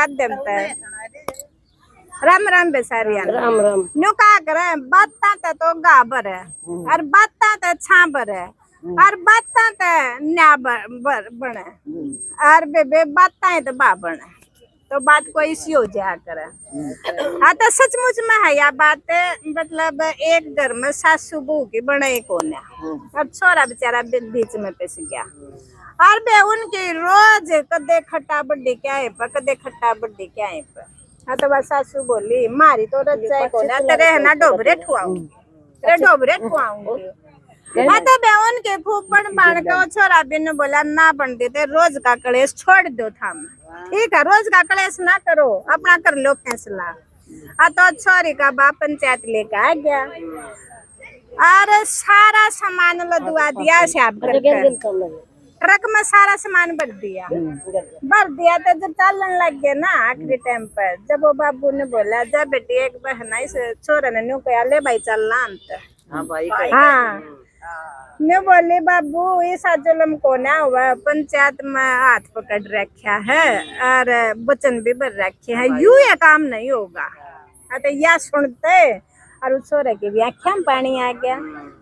खाद देता है। राम राम बेसारिया राम राम न्यू का करे बाता तो गाबर है और बाता तो छाबर है और बाता तो न्या बने और बेबे बाता है तो बाबन है। तो बात कोई सी हो जाया करे। हाँ तो सचमुच में है यह बात, मतलब एक घर में सासू बहू की बने कौन है और छोरा बेचारा बीच में पिस गया और बे उनकी रोज कदे खट्टा बड्डी क्या है पर कदे खट्टा बड्डी क्या है पर। हाँ तो बस सासू बोली मारी तो रजाई को ना तेरे है ना डोबरे ठुआऊंगी, तेरे डोबरे ठुआऊंगी। हाँ तो बे उनके फूफड़ बाण के छोरा भी ने बोला ना बन देते रोज का कलेश छोड़ दो थाम, ठीक है रोज का कलेश ना करो अपना कर लो फैसला। हाँ तो छोरी का बाप पंचायत लेकर आ गया और सारा सामान लदवा दिया साहब ट्रक में सारा सामान भर दिया तो जब चलने लग गया ना आखिरी टाइम पर जब वो बाबू ने बोला जब बेटी एक बहन इस छोरा ने न्यू कहा ले भाई चलना अंत। हाँ ने बोले बाबू इस जुलम को ना हुआ पंचायत में हाथ पकड़ रखा है और वचन भी भर रखे हैं यूं ये काम नहीं होगा। तो यह सुनते और उस छोरे की भी आँखें में पानी आ गया।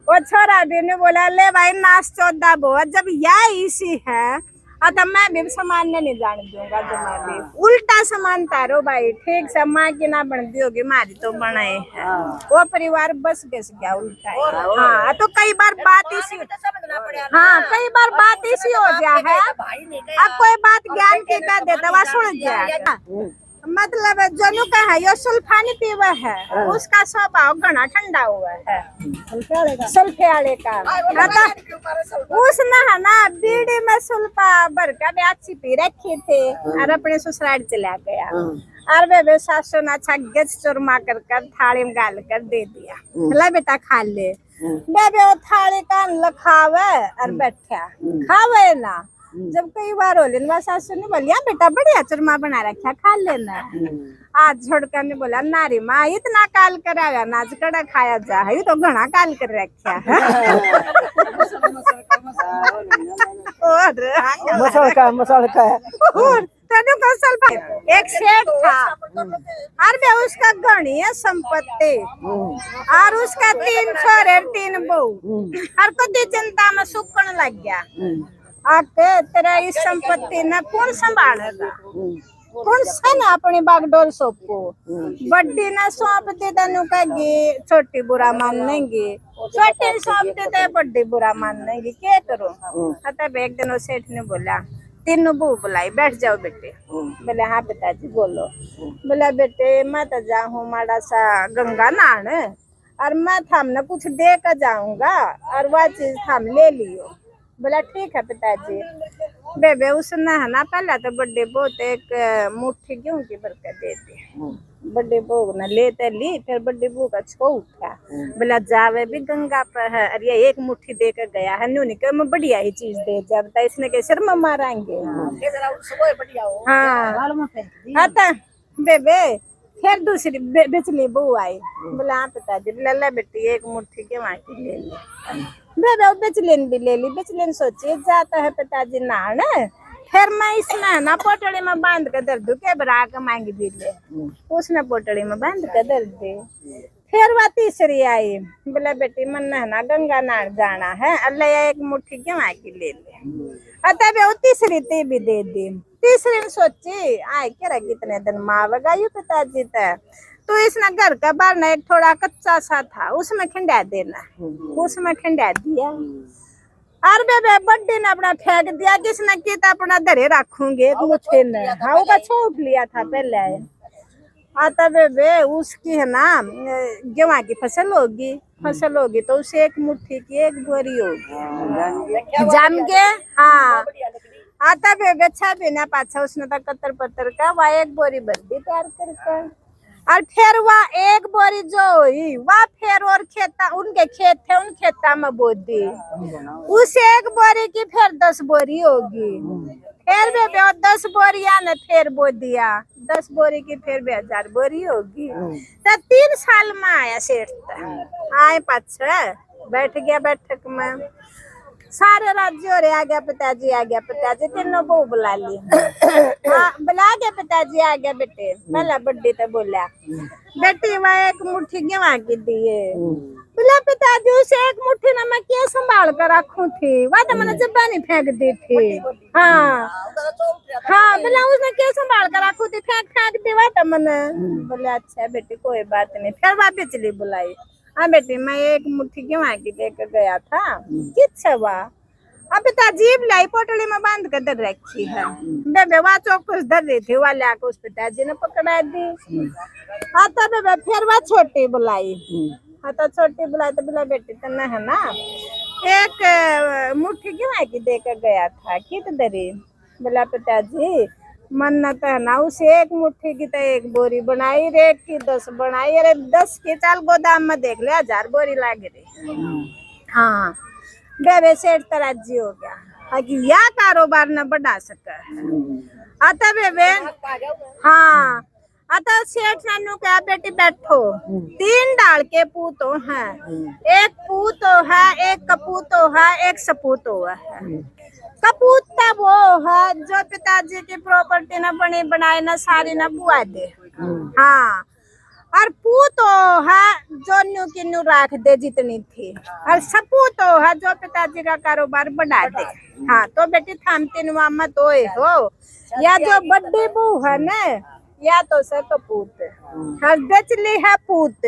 वो छोरा भी ने बोला ले भाई नाच चौदा बहुत जब यह इसी है तो मैं भी सामान नहीं जान दूंगा जो मैं भी उल्टा सामान तारो भाई ठीक से माँ की ना बनती होगी मारी तो बनाए है वो परिवार बस घस गया उल्टा। हाँ तो कई बार बात इसी कई बार बात इसी हो गया है। अब कोई बात ज्ञान के कह देता वह सुन जाएगा मतलब जनू का है यो सुल्फानी पीवा है उसका स्वभाव घना ठंडा हुआ है सुल्फे का उसने है ना बीड़ी में सुल्फा भर का ब्याची पी रखी थे और अपने ससुराल चला गया और वे सासू ने अच्छा गच चुरमा कर थाली में गाल कर दे दिया ला बेटा खा ले बेबे वो थाली का लखावे और बैठा खावे ना। जब कई बार हो लेना सासू ने बोलिया बेटा बढ़िया चुरमा बना रखा खा लेना। आज झोड़कर ने बोला नारी माँ इतना काल कराया नाच कड़ा खाया जा है तो घना काल कर रखा एक सेठ था और उसका गणी है संपत्ति और उसका 3 छोरे 3 बहू और कदी चिंता में सुकन लग गया आके तेरा इस संपत्ति न कौन संभालेगा कौन सा ना अपनी बागडोर सौंपो बड्डी ना सौंप दे तनु कहेगी छोटी बुरा मानेंगी छोटी सौंप दे बड्डी बुरा मानेंगी क्या करो। तब एक दिन वो सेठ ने बोला 3 बहू बुलाई बैठ जाओ बेटे। बोले हाँ पिताजी बोलो। बोला बेटे मैं तो जाऊँ माड़ा सा गंगा नहान और मैं थामने कुछ दे कर जाऊंगा और वह चीज थाम ले लियो। बोला ठीक है पिताजी। बेबे उसने है ना पहला तो बड़े बहुत एक मुट्ठी गेहूं की बरकत दे दी बड़े बहू ने लेते ली फिर बड़े बहू का छो उठा बोला जावे भी गंगा पर है अरे एक मुट्ठी देकर गया है न्यू निकल मैं बढ़िया ही चीज दे जब तक इसने के शर्मा मारेंगे। हाँ बेबे फिर दूसरी बिचली बहू आई बोला हाँ पिताजी बोला बेटी एक मुट्ठी के वहाँ की ले ली बेबे बेचलेन भी ले ली। बेचलेन सोची जाता है पिताजी नहान फिर मैं इसने ना पोटड़ी में बांध कर दर दू के बरा के मांगी भी ले उसने पोटड़ी में बांध कर दर दे। फिर वह तीसरी आई बोला बेटी मन है ना गंगा नहान जाना है अल्लाह एक मुट्ठी के वहाँ की ले ले। तब वो तीसरी ती भी दे दी। तीसरी ने सोची आए क्या कितने दिन माँ लगायू पिताजी तक तो इसने घर का बार एक थोड़ा कच्चा सा था उसमें खंडा देना उसमें खंडा दिया और बेबे बड्डी ने अपना फेंक दिया किसने किया अपना धरे रखूंगे मुझे ने हाँ वो छोप लिया था पहले। आता बेबे उसकी है ना गेहूं की फसल होगी तो उसे एक मुट्ठी की एक बोरी होगी जाम के। हाँ आता बेबे अच्छा बिना पाछा उसने तो कतर पत्तर का वह एक बोरी भर दी तैयार करके और फिर वह एक बोरी जो हुई वह फिर और खेता उनके खेत थे उन खेता में बो दी उस एक बोरी की फिर 10 बोरी होगी फिर भी 10 बोरिया ने फिर बो दिया 10 बोरी की फिर भी 1000 बोरी होगी। तो 3 साल में आया सेठ आए पाछे बैठ गया बैठक में सारे राज्य हो रहे आ गया पिताजी तीनों बहू बुला ली। हाँ बुला गया पिताजी आ गया बेटे। पहला बड्डी तो बोला बेटी वह एक मुट्ठी गेवा की दिए। बोला पिताजी उसे एक मुट्ठी ना मैं क्या संभाल कर रखूं थी, वह तो मैंने जबानी फेंक दी थी। हाँ हाँ बोला उसने क्या संभाल कर रखूं थी, फेंक दी वह तो मैंने। बोले अच्छा बेटी कोई बात नहीं। फिर वह बिजली बुलाई। हाँ बेटी मैं एक मुट्ठी गेवा की देकर गया था। किस हुआ? अब पिताजी लाई पोटली में बांध कर धर रखी है। बेबे वह चौकुस धर रही थी, वाले आको उस पिताजी ने पकड़ा दी। हाँ तो बेबे फिर वह छोटी बुलाई। हाँ तो छोटी बुलाई तो बोला बेटी तो न है ना एक मुट्ठी गेवा की देकर गया था कित दरी। बोला पिताजी मन्नत है ना उसे एक मुट्ठी की तो एक बोरी बनाई रे की 10 बनाई। अरे 10 की चाल गोदाम में देख ले 1000 बोरी लाग रही। हाँ बेबे सेठ तराजी हो गया कि या कारोबार न बढ़ा सके। आता बेबे हाँ आता सेठ नानू क्या बेटी बैठो 3 डाल के पूतो है, एक पूतो है, एक कपूतो है, एक सपूतो है। कपूत वो है जो पिताजी की प्रॉपर्टी न बनी बनाई न सारी न बुआ दे। हाँ और पूतो है जो न्यू की न्यू रख दे जितनी थी, और सपूतो है जो पिताजी का कारोबार बढ़ा दे। हाँ तो बेटी थामती मत हो या जो बड्डी बहू है न या तो से कपूत और बेचली है पूत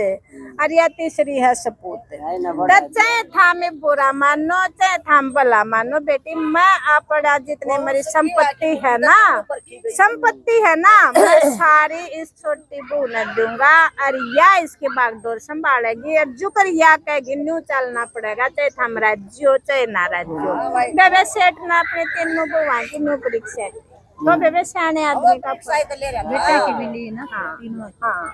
और या तीसरी है सपूत। चाहे थामे बुरा मानो चाहे थाम भला मानो बेटी मैं अपना जितने मेरी संपत्ति है ना मैं सारी इस छोटी बहू न दूंगा और या इसकी बागडोर संभालेगी और जुकर या कहेगी न्यू चलना पड़ेगा चाहे थाम राज्य हो चाहे ना राज्य हो। बेबे सेठ ने अपने तीनों बहुआ की नौकरी से तो बेबे सियाने आदमी का बेटा की भी ली ना। हाँ हाँ